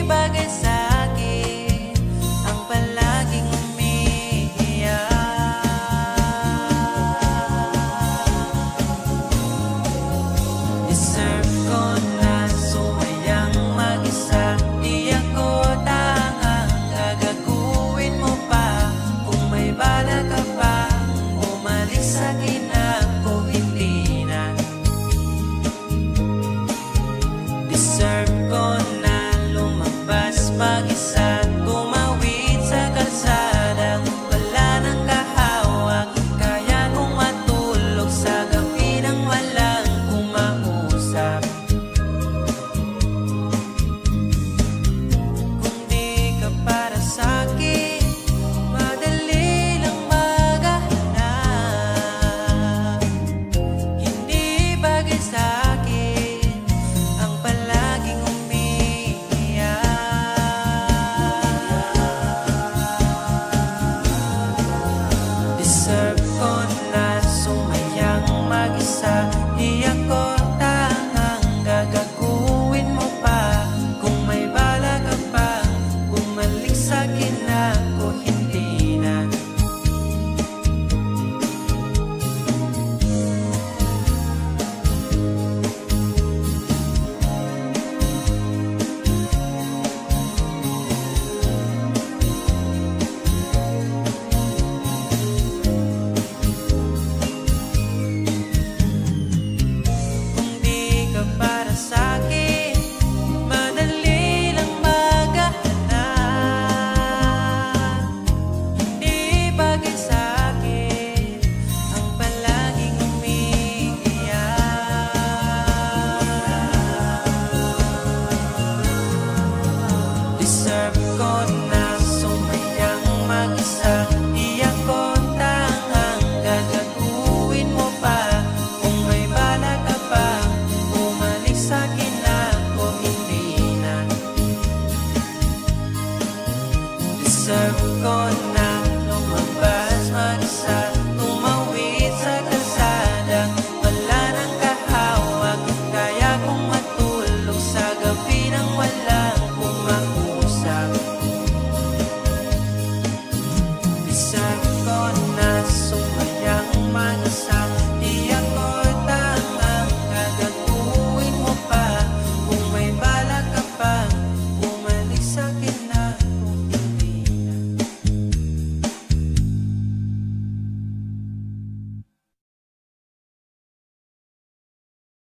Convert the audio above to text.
bagay sa'kin ang palaging umiiyak. Deserve ko na sumayang mag-isa, di ako tangang gagaguhin mo pa. Kung may bala ka pa bumalik sa'kin, ako hindi na. Deserve ko na lumabas mag-isa, tumawid sa kalsada, wala nang kahawak. Kaya kong matulog sa gabi nang walang kumausap. Kung di ka para sa'kin, madali lang maghahanap. Hindi bagay sa'kin ang palaging umiiyak. Deserve ko na sumayang mag-isa, di ako tangang gagaguhin mo pa. Kung may bala ka pa bumalik sa'kin, ako hindi na. Kung di ka para sa'kin, madali lang maghahanap. Hindi bagay sa'kin ang palaging umiiyak. Deserve ko